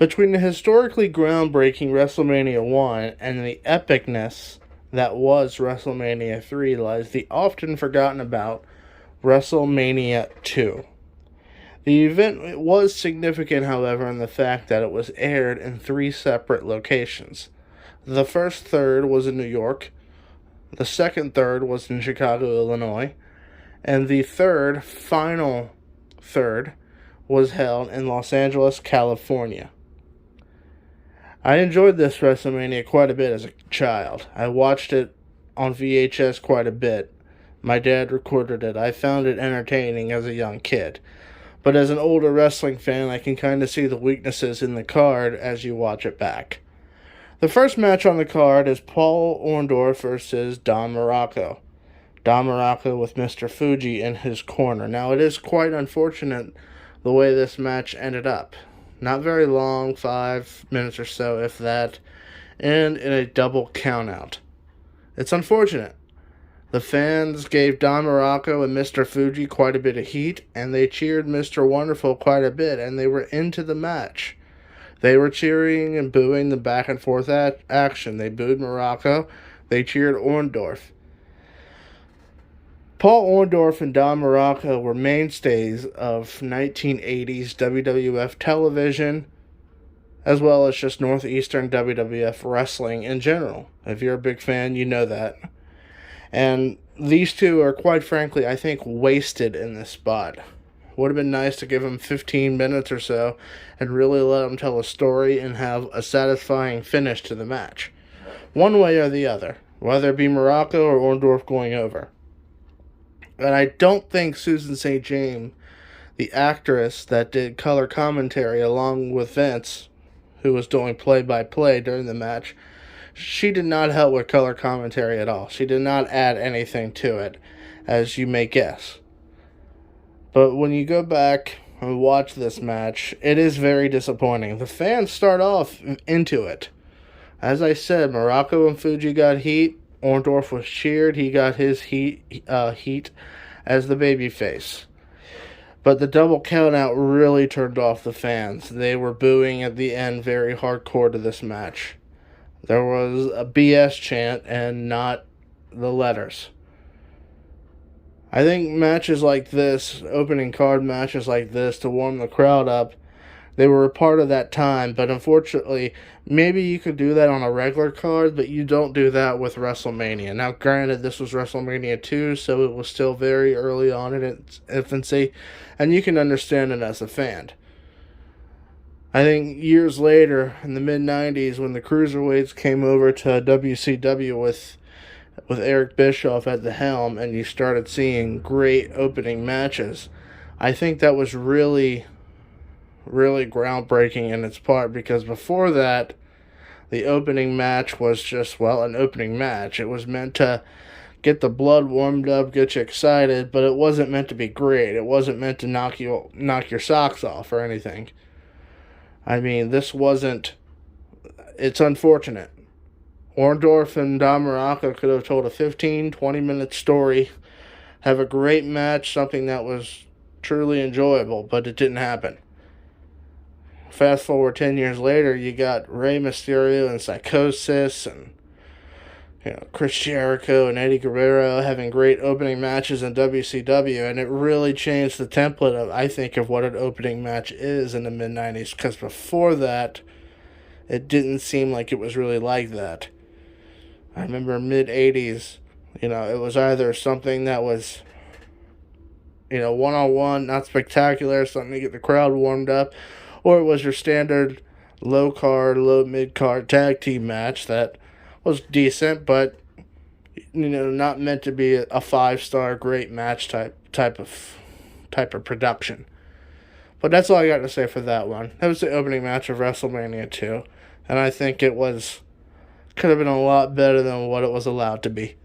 Between the historically groundbreaking WrestleMania 1 and the epicness that was WrestleMania 3 lies the often forgotten about WrestleMania 2. The event was significant, however, in the fact that it was aired in three separate locations. The first third was in New York, the second third was in Chicago, Illinois, and the final third was held in Los Angeles, California. I enjoyed this WrestleMania quite a bit as a child. I watched it on VHS quite a bit. My dad recorded it. I found it entertaining as a young kid. But as an older wrestling fan, I can kind of see the weaknesses in the card as you watch it back. The first match on the card is Paul Orndoff versus Don Muraco. Don Muraco with Mr. Fuji in his corner. Now, it is quite unfortunate the way this match ended up. Not very long, 5 minutes or so, if that, and in a double countout. It's unfortunate. The fans gave Don Muraco and Mr. Fuji quite a bit of heat, and they cheered Mr. Wonderful quite a bit, and they were into the match. They were cheering and booing the back and forth action. They booed Muraco. They cheered Orndorff. Paul Orndoff and Don Muraco were mainstays of 1980s WWF television, as well as just Northeastern WWF wrestling in general. If you're a big fan, you know that. And these two are, quite frankly, I think, wasted in this spot. Would have been nice to give them 15 minutes or so and really let them tell a story and have a satisfying finish to the match. One way or the other, whether it be Muraco or Orndorff going over. And I don't think Susan St. James, the actress that did color commentary along with Vince, who was doing play-by-play during the match, she did not help with color commentary at all. She did not add anything to it, as you may guess. But when you go back and watch this match, it is very disappointing. The fans start off into it. As I said, Muraco and Fuji got heat. Orndorff was cheered. He got his heat as the babyface. But the double countout really turned off the fans. They were booing at the end very hardcore to this match. There was a BS chant and not the letters. I think matches like this, opening card matches like this, to warm the crowd up, they were a part of that time, but unfortunately, maybe you could do that on a regular card, but you don't do that with WrestleMania. Now, granted, this was WrestleMania 2, so it was still very early on in its infancy, and you can understand it as a fan. I think years later, in the mid-90s, when the Cruiserweights came over to WCW with Eric Bischoff at the helm, and you started seeing great opening matches, I think that was really groundbreaking in its part, because before that, the opening match was just, well, an opening match. It was meant to get the blood warmed up, get you excited, but it wasn't meant to be great. It wasn't meant to knock your socks off or anything. I mean, this wasn't... It's unfortunate. Orndorff and Don Muraco could have told a 15, 20-minute story, have a great match, something that was truly enjoyable, but it didn't happen. Fast forward 10 years later, you got Rey Mysterio and Psychosis and Chris Jericho and Eddie Guerrero having great opening matches in WCW, and it really changed the template of, I think, of what an opening match is in the mid-90s, because before that, it didn't seem like it was really like that. I remember mid-80s, it was either something that was, one-on-one, not spectacular, something to get the crowd warmed up, or it was your standard low-card, low-mid-card tag team match that was decent, but, not meant to be a 5-star great match type of production. But that's all I got to say for that one. That was the opening match of WrestleMania 2, and I think it could have been a lot better than what it was allowed to be.